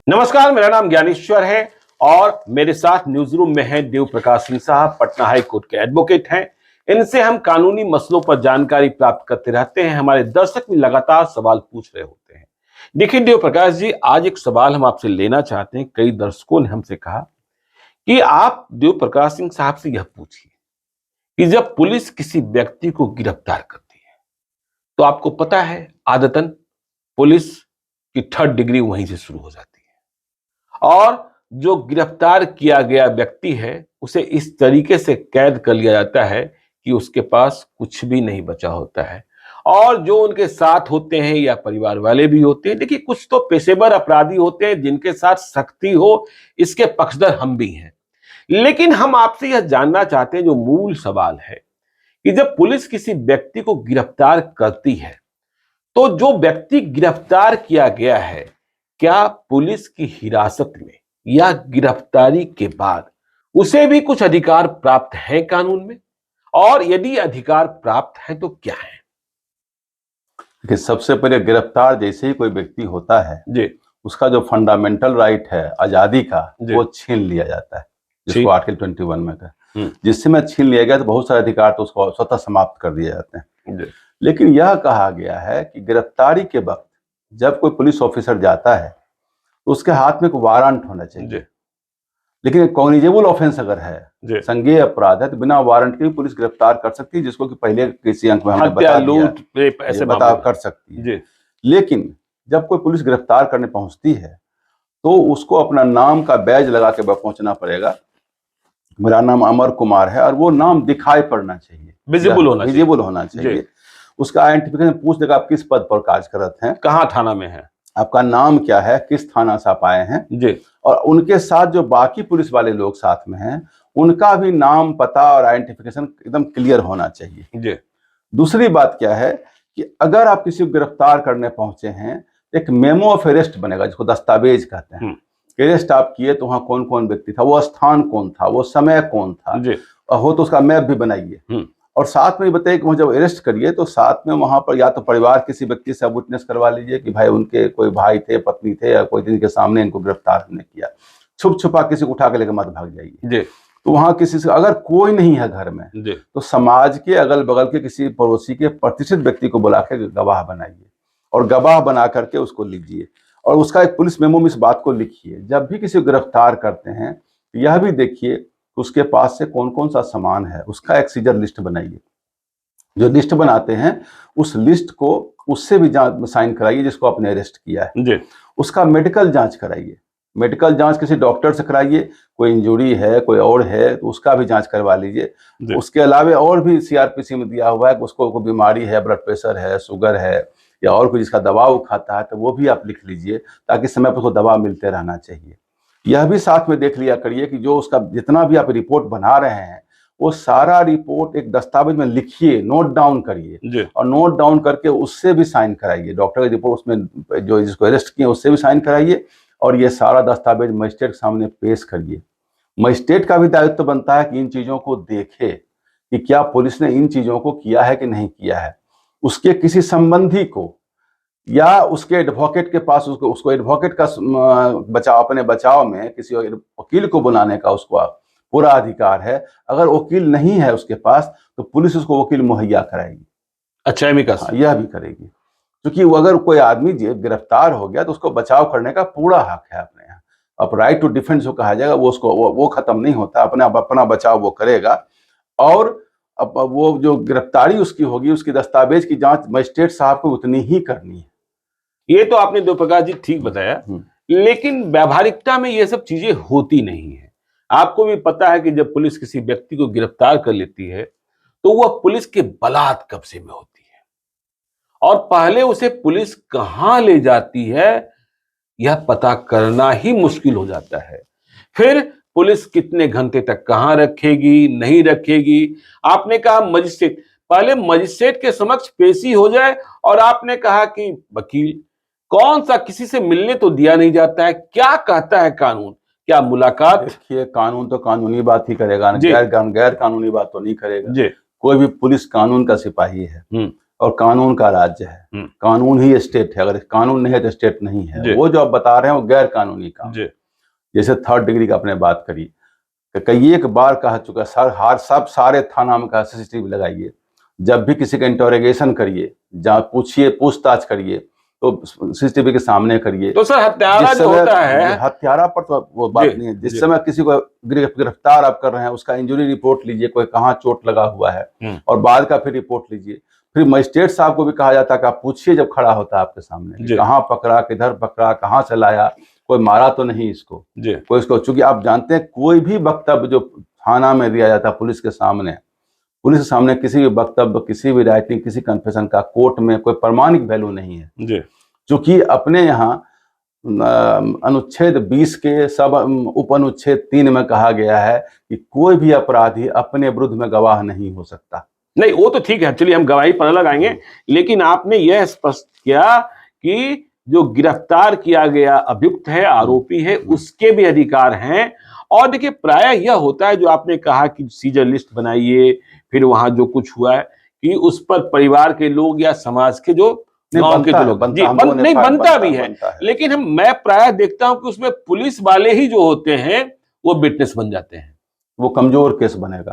नमस्कार, मेरा नाम ज्ञानेश्वर है और मेरे साथ न्यूज रूम में हैं देव प्रकाश सिंह साहब, पटना हाई कोर्ट के एडवोकेट हैं। इनसे हम कानूनी मसलों पर जानकारी प्राप्त करते रहते हैं। हमारे दर्शक भी लगातार सवाल पूछ रहे होते हैं। देखिए देव प्रकाश जी, आज एक सवाल हम आपसे लेना चाहते हैं। कई दर्शकों ने हमसे कहा कि आप देव प्रकाश सिंह साहब से यह पूछिए कि जब पुलिस किसी व्यक्ति को गिरफ्तार करती है तो आपको पता है आदतन पुलिस की थर्ड डिग्री वहीं से शुरू हो जाती है और जो गिरफ्तार किया गया व्यक्ति है उसे इस तरीके से कैद कर लिया जाता है कि उसके पास कुछ भी नहीं बचा होता है। और जो उनके साथ होते हैं या परिवार वाले भी होते हैं, देखिए कुछ तो पेशेवर अपराधी होते हैं जिनके साथ सख्ती हो, इसके पक्षधर हम भी हैं। लेकिन हम आपसे यह जानना चाहते हैं, जो मूल सवाल है कि जब पुलिस किसी व्यक्ति को गिरफ्तार करती है तो जो व्यक्ति गिरफ्तार किया गया है, क्या पुलिस की हिरासत में या गिरफ्तारी के बाद उसे भी कुछ अधिकार प्राप्त है कानून में? और यदि अधिकार प्राप्त है तो क्या है? कि सबसे पहले गिरफ्तार जैसे ही कोई व्यक्ति होता है जी, उसका जो फंडामेंटल राइट है आजादी का वो छीन लिया जाता है, जिसको आर्टिकल 21 में कहा। जिससे में छीन लिया गया तो बहुत सारे अधिकार तो उसको स्वतः समाप्त कर दिए जाते हैं। लेकिन यह कहा गया है कि गिरफ्तारी के वक्त जब कोई पुलिस ऑफिसर जाता है तो उसके हाथ में एक वारंट होना चाहिए। लेकिन एक कॉग्निजेबल ऑफेंस अगर है, संज्ञेय अपराध है, तो बिना वारंट के भी पुलिस गिरफ्तार कर सकती है, जिसको कि पहले किसी अंक में हमने बता दिया, ऐसे बता कर सकती है। लेकिन जब कोई पुलिस गिरफ्तार करने पहुंचती है तो उसको अपना नाम का बैज लगा के पहुंचना पड़ेगा। मेरा नाम अमर कुमार है और वो नाम दिखाई पड़ना चाहिए, विजिबल होना चाहिए। उसका आइडेंटिफिकेशन पूछ देगा, आप किस पद पर कार्य करते हैं, कहाँ थाना में है, आपका नाम क्या है, किस थाना से आप आए हैं जी। और उनके साथ जो बाकी पुलिस वाले लोग साथ में हैं उनका भी नाम, पता और आइडेंटिफिकेशन एकदम क्लियर होना चाहिए जी। दूसरी बात क्या है कि अगर आप किसी को गिरफ्तार करने पहुंचे हैं, एक मेमो ऑफ अरेस्ट बनेगा, जिसको दस्तावेज कहते हैं। अरेस्ट आप किए तो वहां कौन कौन व्यक्ति था, वो स्थान कौन था, वो समय कौन था जी। हो तो उसका मैप भी बनाइए और साथ में बताइए कि वहाँ जब अरेस्ट करिए तो साथ में वहां पर या तो परिवार किसी व्यक्ति से विटनेस करवा लीजिए कि भाई उनके कोई भाई थे, पत्नी थे या कोई जिनके सामने इनको गिरफ्तार हमने किया। छुप छुपा किसी को उठा के लेकर मत भाग जाइए। तो वहां किसी से अगर कोई नहीं है घर में तो समाज के अगल बगल के किसी पड़ोसी के प्रतिष्ठित व्यक्ति को बुला के गवाह बनाइए और गवाह बना करके उसको लीजिए और उसका एक पुलिस मेमो में इस बात को लिखिए। जब भी किसी को गिरफ्तार करते हैं यह भी देखिए उसके पास से कौन कौन सा सामान है, उसका एक सीजर लिस्ट बनाइए। जो लिस्ट बनाते हैं उस लिस्ट को उससे भी जांच साइन कराइए जिसको आपने अरेस्ट किया है जी। उसका मेडिकल जांच कराइए, मेडिकल जांच किसी डॉक्टर से कराइए, कोई इंजुरी है कोई और है तो उसका भी जांच करवा लीजिए। उसके अलावा और भी सीआरपीसी में दिया हुआ है कि उसको कोई बीमारी है, ब्लड प्रेशर है, शुगर है या और कोई जिसका दवा वो खाता है तो वो भी आप लिख लीजिए ताकि समय पर उसको दवा मिलते रहना चाहिए। यह भी साथ में देख लिया करिए कि जो उसका जितना भी आप रिपोर्ट बना रहे हैं वो सारा रिपोर्ट एक दस्तावेज में लिखिए, नोट डाउन करिए और नोट डाउन करके उससे भी साइन कराइए। डॉक्टर की रिपोर्ट उसमें जो जिसको अरेस्ट किए उससे भी साइन कराइए और ये सारा दस्तावेज मजिस्ट्रेट के सामने पेश करिए। मजिस्ट्रेट का भी दायित्व बनता है कि इन चीज़ों को देखे कि क्या पुलिस ने इन चीज़ों को किया है कि नहीं किया है। उसके किसी संबंधी को या उसके एडवोकेट के पास उसको एडवोकेट का बचाव, अपने बचाव में किसी वकील को बुलाने का उसको पूरा अधिकार है। अगर वकील नहीं है उसके पास तो पुलिस उसको वकील मुहैया कराएगी। अच्छा, यह भी करेगी क्योंकि अगर कोई आदमी गिरफ्तार हो गया तो उसको बचाव करने का पूरा हक है अपने यहाँ। अब राइट टू डिफेंस जो कहा जाएगा वो उसको वो खत्म नहीं होता, अपना बचाव वो करेगा। और अब वो जो गिरफ्तारी उसकी होगी उसकी दस्तावेज की जांच मजिस्ट्रेट साहब को उतनी ही करनी है। ये तो आपने देव प्रकाश जी ठीक बताया, लेकिन व्यावहारिकता में ये सब चीजें होती नहीं है। आपको भी पता है कि जब पुलिस किसी व्यक्ति को गिरफ्तार कर लेती है तो वह पुलिस के बलात् कब्जे में होती है और पहले उसे पुलिस कहां ले जाती है यह पता करना ही मुश्किल हो जाता है। फिर पुलिस कितने घंटे तक कहां रखेगी, नहीं रखेगी। आपने कहा मजिस्ट्रेट, पहले मजिस्ट्रेट के समक्ष पेशी हो जाए और आपने कहा कि वकील, कौन सा किसी से मिलने तो दिया नहीं जाता है। क्या कहता है कानून? क्या मुलाकात? देखिए कानून तो कानूनी बात ही करेगा ना, गैर कानूनी बात तो नहीं करेगा। कोई भी पुलिस कानून का सिपाही है और कानून का राज्य है। कानून ही स्टेट है, अगर कानून नहीं है तो स्टेट नहीं है। वो जो आप बता रहे हैं वो गैर कानूनी काम। जैसे 3rd डिग्री का आपने बात करी, कई एक बार कह चुका सब सारे थाना में कहा CCTV लगाइए, जब भी किसी का इंटरोगेशन करिए, जहाँ पूछिए, पूछताछ करिए तो CCTV के सामने करिए। तो सर हत्यारा जो होता है, हत्यारा पर तो वो बात नहीं है। जिस समय किसी को गिरफ्तार आप कर रहे हैं, उसका इंजरी रिपोर्ट लीजिए, कोई कहाँ चोट लगा हुआ है, और बाद का फिर रिपोर्ट लीजिए। फिर मजिस्ट्रेट साहब को भी कहा जाता है कि आप पूछिए जब खड़ा होता है आपके सामने, कहाँ पकड़ा, किधर पकड़ा, कहाँ से लाया, कोई मारा तो नहीं इसको, कोई इसको। चूंकि आप जानते हैं कोई भी वक्तव्य जो थाना में दिया जाता है पुलिस के सामने किसी भी वक्तव्य, किसी भी राइटिंग, किसी कन्फेशन का कोर्ट में कोई प्रमाणिक वैल्यू नहीं है। क्योंकि अपने यहाँ अनुच्छेद 20 के सब उप अनुच्छेद 3 में कहा गया है कि कोई भी अपराधी अपने विरुद्ध में गवाह नहीं हो सकता। नहीं, वो तो ठीक है, चलिए हम गवाही पर लगाएंगे, लेकिन आपने यह स्पष्ट किया कि जो गिरफ्तार किया गया अभियुक्त है, आरोपी है, उसके भी अधिकार हैं। और देखिए प्रायः यह होता है जो आपने कहा कि सीजर लिस्ट बनाइए, फिर वहां जो कुछ हुआ है कि उस पर परिवार के लोग या समाज के जो गांव के जो लोग नहीं बनता भी है, लेकिन मैं प्रायः देखता हूं कि उसमें पुलिस वाले ही जो होते हैं वो विटनेस बन जाते हैं। वो कमजोर केस बनेगा,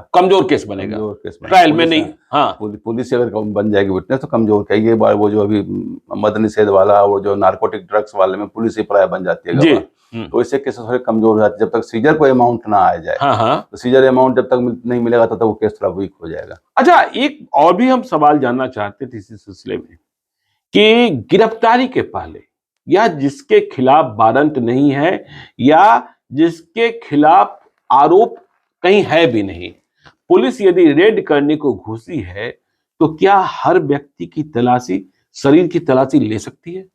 ट्रायल में नहीं। हाँ, पुलिस अगर बन जाएगी विटनेस तो कमजोर क्या, ये बार वो जो अभी मद निषेध वाला, वो जो नारकोटिक ड्रग्स वाले में पुलिस ही प्राय बन जाती है, तो इससे केस थोड़े कमजोर हो जाते हैं। जब तक सीजर को अमाउंट ना आ जाए, तो सीजर अमाउंट जब तक नहीं मिलेगा तब तक वो केस थोड़ा वीक हो जाएगा। अच्छा, एक और भी हम सवाल जानना चाहते थे इसी सिलसिले में कि गिरफ्तारी के पहले या जिसके खिलाफ वारंट नहीं है या जिसके खिलाफ आरोप कहीं है भी नहीं, पुलिस यदि रेड करने को घुसी है तो क्या हर व्यक्ति की तलाशी, शरीर की तलाशी ले सकती है?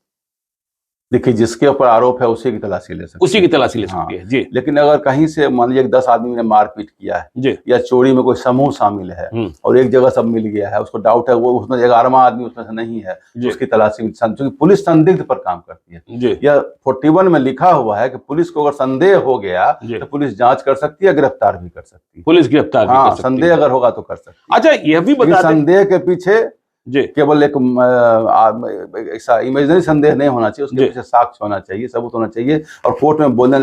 देखिए, जिसके ऊपर आरोप है उसी की तलाशी ले सकती है, उसी की तलाशी ले सकती है जी। लेकिन अगर कहीं से मान लीजिए 10 आदमी ने मारपीट किया है जी, या चोरी में कोई समूह शामिल है और एक जगह सब मिल गया है, उसको डाउट है वो उसमें 11वां आदमी उसमें से नहीं है, उसकी तलाशी, क्योंकि पुलिस संदिग्ध पर काम करती है। या 41 में लिखा हुआ है कि पुलिस को अगर संदेह हो गया तो पुलिस जांच कर सकती है, गिरफ्तार भी कर सकती है। पुलिस गिरफ्तार भी कर सकती है, संदेह अगर होगा तो कर सकती है। अच्छा, यह भी बता दें, संदेह के पीछे केवल एक ऐसा इमेजिनरी संदेह नहीं होना चाहिए, उसके पीछे साक्ष्य होना चाहिए, सबूत होना चाहिए, और कोर्ट में बोलने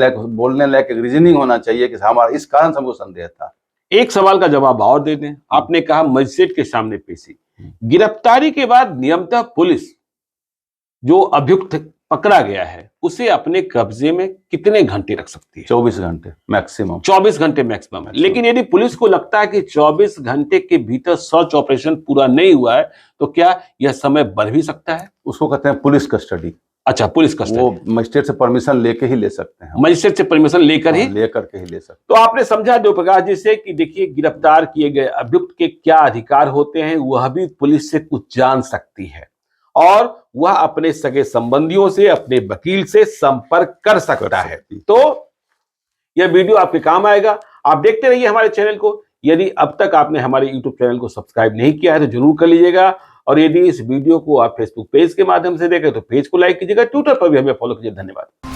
लायक एक रीजनिंग होना चाहिए कि हमारा इस कारण हमको संदेह था। एक सवाल का जवाब और दे दें, आपने कहा मजिस्ट्रेट के सामने पेशी, गिरफ्तारी के बाद नियमतः पुलिस जो अभियुक्त पकड़ा गया है उसे अपने कब्जे में कितने घंटे रख सकती है? 24 घंटे मैक्सिमम। 24 घंटे मैक्सिमम है। लेकिन यदि पुलिस को लगता है कि 24 घंटे के भीतर सर्च ऑपरेशन पूरा नहीं हुआ है तो क्या यह समय बढ़ भी सकता है? उसको कहते हैं पुलिस कस्टडी। अच्छा, पुलिस कस्टडी, वो मजिस्ट्रेट से परमिशन लेके ही ले सकते हैं, मजिस्ट्रेट से परमिशन लेकर ही ले सकते। तो आपने समझा देवप्रकाश जी से कि देखिए गिरफ्तार किए गए अभियुक्त के क्या अधिकार होते हैं, वह भी पुलिस से कुछ जान सकती है और वह अपने सगे संबंधियों से, अपने वकील से संपर्क कर सकता है। तो यह वीडियो आपके काम आएगा। आप देखते रहिए हमारे चैनल को। यदि अब तक आपने हमारे YouTube चैनल को सब्सक्राइब नहीं किया है तो जरूर कर लीजिएगा, और यदि इस वीडियो को आप फेसबुक पेज के माध्यम से देखें तो पेज को लाइक कीजिएगा, ट्विटर पर भी हमें फॉलो कीजिए। धन्यवाद।